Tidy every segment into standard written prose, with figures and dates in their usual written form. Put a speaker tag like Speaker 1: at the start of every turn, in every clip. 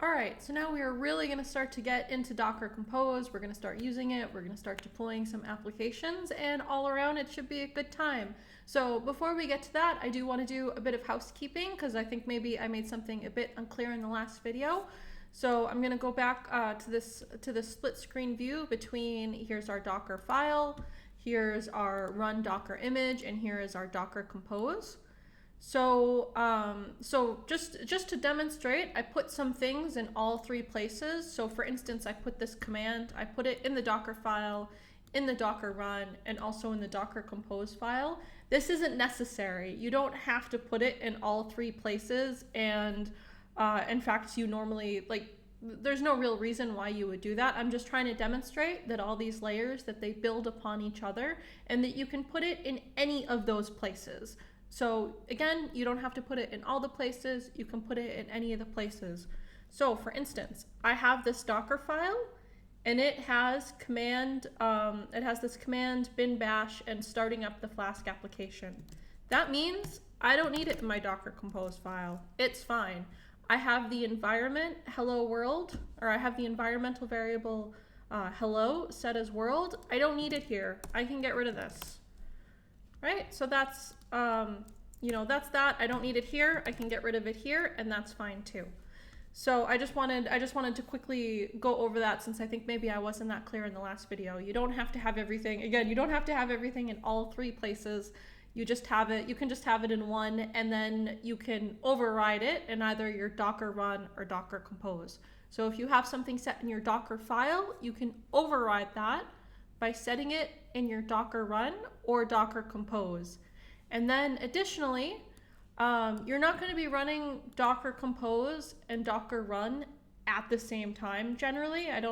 Speaker 1: All right, so now we are really going to start to get into Docker Compose. We're going to start using it. We're going to start deploying some applications, and all around it should be a good time. So before we get to that, I do want to do a bit of housekeeping because I think maybe I made something a bit unclear in the last video. So I'm going to go back to the split screen view between here's our Docker file, here's our run Docker image, and here is our Docker Compose. So just to demonstrate, I put some things in all three places. So for instance, I put this command, I put it in the Docker file, in the Docker run, and also in the Docker Compose file. This isn't necessary. You don't have to put it in all three places. And in fact, you normally, there's no real reason why you would do that. I'm just trying to demonstrate that all these layers, that they build upon each other and that you can put it in any of those places. So again, you don't have to put it in all the places, you can put it in any of the places. So for instance, I have this Docker file and it has this command bin bash and starting up the Flask application. That means I don't need it in my Docker Compose file. It's fine. I have the environment hello world, or I have the environmental variable hello set as world. I don't need it here. I can get rid of this. Right, so that's that's that. I don't need it here. I can get rid of it here, and that's fine too. So I just wanted to quickly go over that since I think maybe I wasn't that clear in the last video. You don't have to have everything. Again, you don't have to have everything in all three places. You just have it. You can just have it in one, and then you can override it in either your Docker run or Docker Compose. So if you have something set in your Docker file, you can override that by setting it in your Docker run or Docker Compose. And then additionally, you're not going to be running Docker Compose and Docker run at the same time generally. I've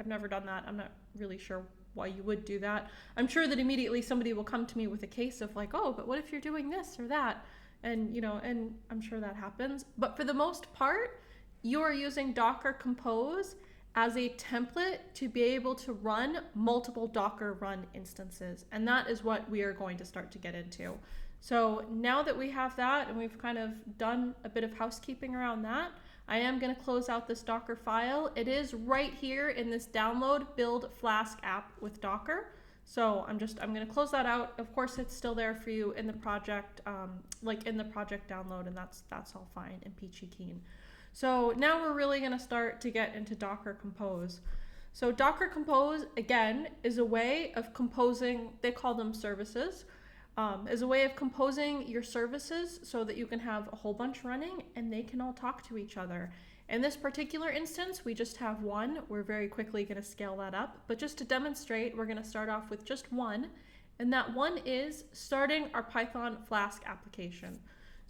Speaker 1: never done that. I'm not really sure why you would do that. I'm sure that immediately somebody will come to me with a case of oh, but what if you're doing this or that? And and I'm sure that happens. But for the most part, you are using Docker Compose as a template to be able to run multiple Docker run instances. And that is what we are going to start to get into. So now that we have that and we've kind of done a bit of housekeeping around that, I am going to close out this Docker file. It is right here in this download build Flask app with Docker. So I'm going to close that out. Of course, it's still there for you in the project, in the project download, and that's all fine and peachy keen. So now we're really going to start to get into Docker Compose. So Docker Compose, again, is a way of composing, they call them services, is a way of composing your services so that you can have a whole bunch running and they can all talk to each other. In this particular instance, we just have one. We're very quickly going to scale that up. But just to demonstrate, we're going to start off with just one. And that one is starting our Python Flask application.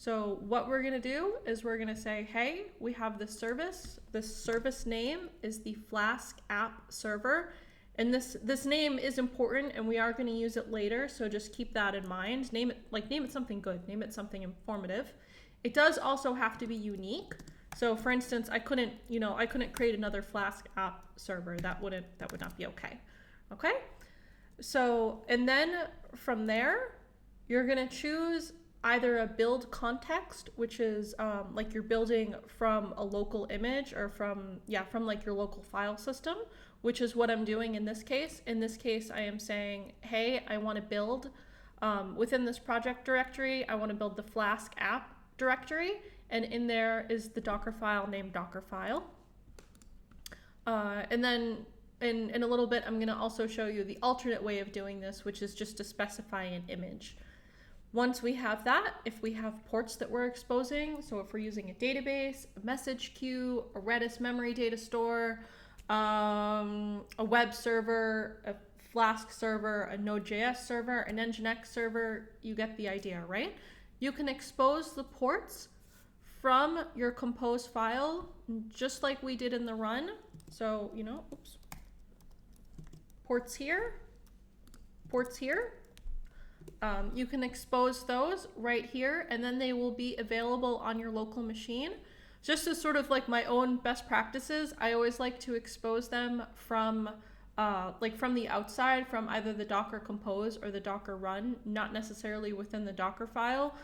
Speaker 1: So what we're going to do is we're going to say, hey, we have this service. This service name is the Flask App server. And this name is important and we are going to use it later. So just keep that in mind. Name it something good. Name it something informative. It does also have to be unique. So for instance, I couldn't create another Flask App server. That would not be okay. Okay? So, and then from there, you're going to choose either a build context, which is you're building from a local image or from your local file system, which is what I'm doing in this case. In this case, I am saying, hey, I want to build within this project directory, I want to build the Flask app directory, and in there is the Docker file named Dockerfile. And then in a little bit, I'm going to also show you the alternate way of doing this, which is just to specify an image. Once we have that, if we have ports that we're exposing, so if we're using a database, a message queue, a Redis memory data store, a web server, a Flask server, a Node.js server, an Nginx server, you get the idea, right? You can expose the ports from your compose file just like we did in the run. So, ports here, ports here. You can expose those right here, and then they will be available on your local machine. Just as sort of my own best practices, I always like to expose them from the outside, from either the Docker Compose or the Docker Run, not necessarily within the Docker file,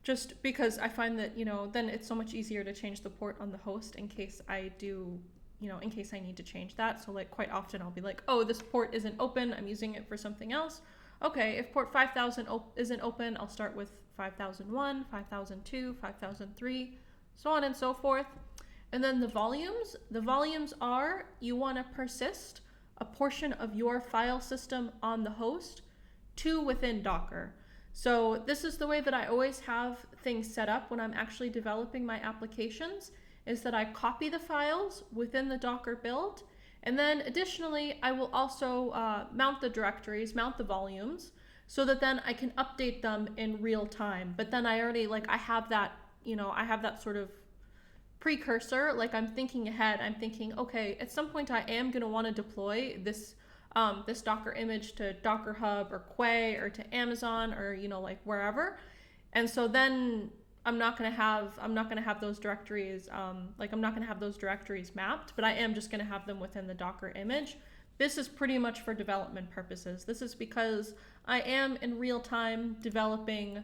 Speaker 1: just because I find that, then it's so much easier to change the port on the host in case I do, in case I need to change that. So like quite often I'll be like, oh, this port isn't open, I'm using it for something else. Okay, if port 5000 isn't open, I'll start with 5001, 5002, 5003, so on and so forth. And then the volumes are, you want to persist a portion of your file system on the host to within Docker. So this is the way that I always have things set up when I'm actually developing my applications, is that I copy the files within the Docker build, and then additionally I will also mount the directories, mount the volumes, so that then I can update them in real time. But then I already, I have that, I have that sort of precursor, I'm thinking ahead. I'm thinking, okay, at some point I am going to want to deploy this this Docker image to Docker Hub or Quay or to Amazon or wherever, and so then I'm not going to have those directories I'm not going to have those directories mapped, but I am just going to have them within the Docker image. This is pretty much for development purposes. This is because I am in real time developing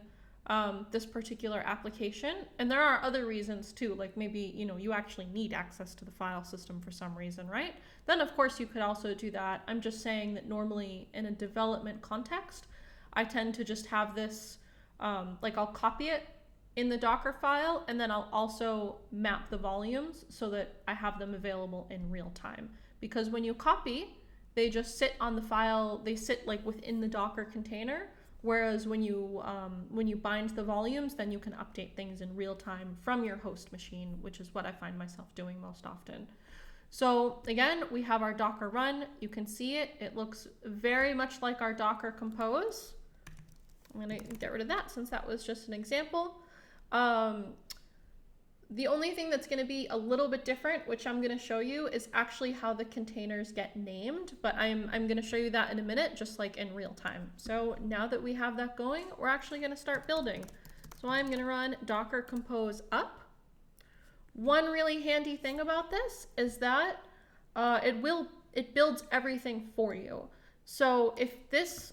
Speaker 1: this particular application, and there are other reasons too, like maybe you actually need access to the file system for some reason, right? Then of course you could also do that. I'm just saying that normally in a development context I tend to just have this I'll copy it in the Docker file, and then I'll also map the volumes so that I have them available in real time, because when you copy, they just sit on the file, they sit within the Docker container. Whereas when you bind the volumes, then you can update things in real time from your host machine, which is what I find myself doing most often. So again, we have our Docker run. You can see it. It looks very much like our Docker compose. I'm going to get rid of that since that was just an example. The only thing that's going to be a little bit different, which I'm going to show you, is actually how the containers get named, but I'm going to show you that in a minute, just in real time. So now that we have that going, we're actually going to start building. So I'm going to run docker compose up. One really handy thing about this is that it builds everything for you. So if this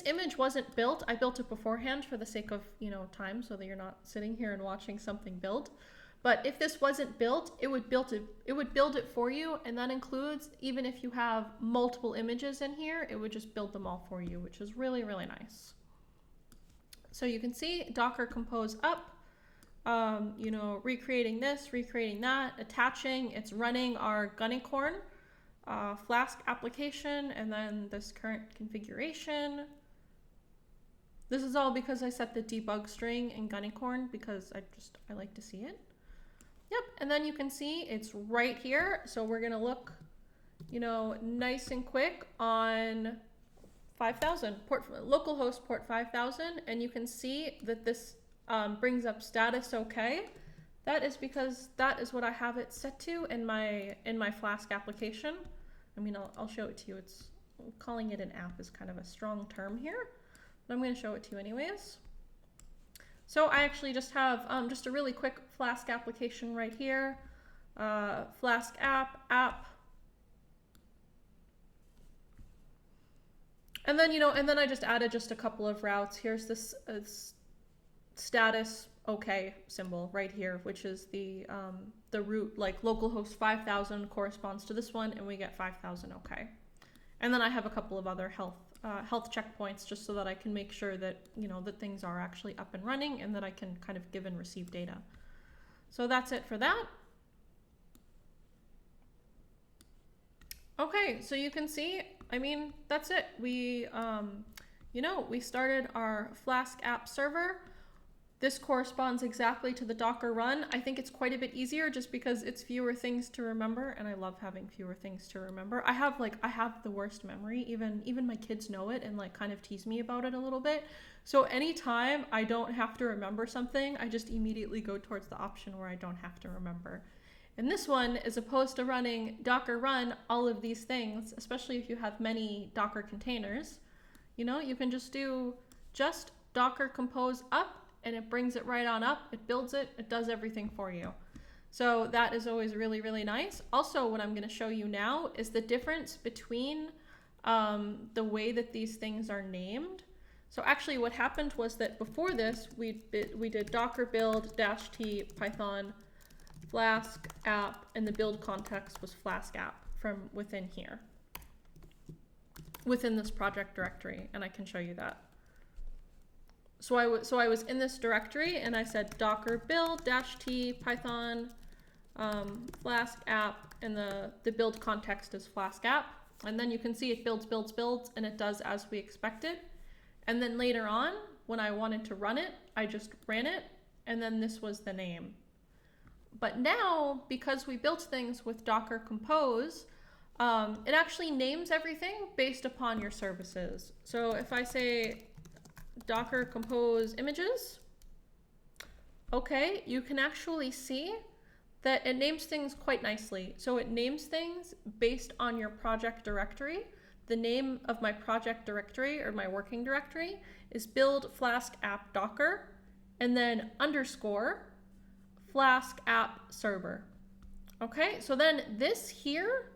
Speaker 1: image wasn't built, I built it beforehand for the sake of time, so that you're not sitting here and watching something build. But if this wasn't built, it would build it for you, and that includes, even if you have multiple images in here, it would just build them all for you, which is really, really nice. So you can see Docker compose up, recreating this, recreating that, attaching, it's running our Gunicorn Flask application, and then this current configuration. This is all because I set the debug string in Gunicorn because I like to see it. Yep, and then you can see it's right here. So we're gonna look, nice and quick on 5000, localhost port 5000, and you can see that this brings up status okay. That is because that is what I have it set to in my Flask application. I mean, I'll show it to you. Calling it an app is kind of a strong term here, but I'm going to show it to you anyways. So I actually just have just a really quick Flask application right here. Flask app. And then, and then I just added just a couple of routes. Here's this status okay symbol right here, which is the root, localhost 5000 corresponds to this one, and we get 5000 okay. And then I have a couple of other health checkpoints just so that I can make sure that, that things are actually up and running and that I can kind of give and receive data. So that's it for that. Okay, so you can see, I mean, that's it. We, we started our Flask app server. This corresponds exactly to the Docker run. I think it's quite a bit easier just because it's fewer things to remember, and I love having fewer things to remember. I have the worst memory. Even my kids know it and kind of tease me about it a little bit. So anytime I don't have to remember something, I just immediately go towards the option where I don't have to remember. And this one, as opposed to running Docker run all of these things, especially if you have many Docker containers, you can just do just Docker compose up, and it brings it right on up, it builds it, it does everything for you. So that is always really, really nice. Also, what I'm gonna show you now is the difference between the way that these things are named. So actually what happened was that before this, we did docker build -t python Flask App, and the build context was Flask App from within here, within this project directory, and I can show you that. So I was in this directory, and I said docker build -t python Flask App, and the build context is Flask App, and then you can see it builds, and it does as we expected. And then later on, when I wanted to run it, I just ran it, and then this was the name. But now, because we built things with Docker Compose, it actually names everything based upon your services. So if I say Docker Compose images, okay, you can actually see that it names things quite nicely. So it names things based on your project directory. The name of my project directory, or my working directory, is build Flask App Docker, and then underscore Flask App Server. Okay, so then this here,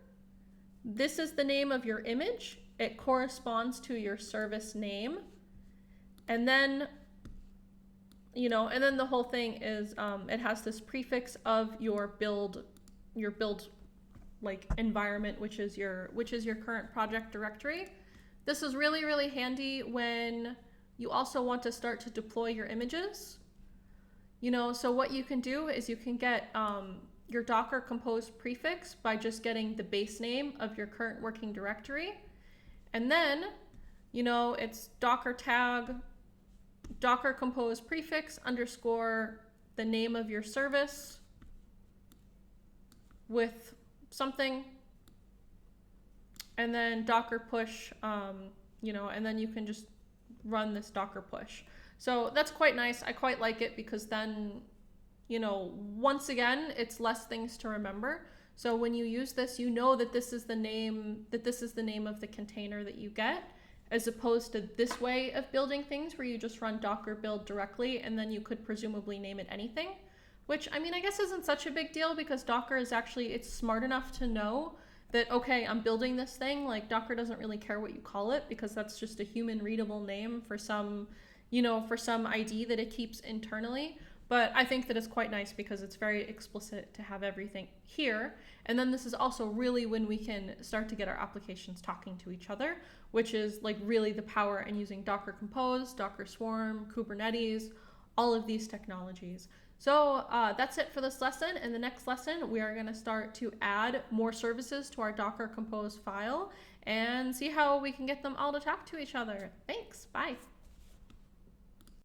Speaker 1: this is the name of your image. It corresponds to your service name. And then, and then the whole thing is, it has this prefix of your build like environment, which is your current project directory. This is really, really handy when you also want to start to deploy your images. So what you can do is you can get your Docker Compose prefix by just getting the base name of your current working directory. And then, it's Docker tag, Docker Compose prefix underscore the name of your service with something, and then Docker push, and then you can just run this Docker push. So that's quite nice. I quite like it because then, once again, it's less things to remember. So when you use this, that this is the name, of the container that you get, as opposed to this way of building things where you just run Docker build directly, and then you could presumably name it anything, which, I guess isn't such a big deal because Docker is actually, it's smart enough to know that, okay, I'm building this thing, like Docker doesn't really care what you call it because that's just a human readable name for some ID that it keeps internally. But I think that it's quite nice because it's very explicit to have everything here. And then this is also really when we can start to get our applications talking to each other, which is like really the power in using Docker Compose, Docker Swarm, Kubernetes, all of these technologies. So that's it for this lesson. In the next lesson, we are going to start to add more services to our Docker Compose file and see how we can get them all to talk to each other. Thanks. Bye.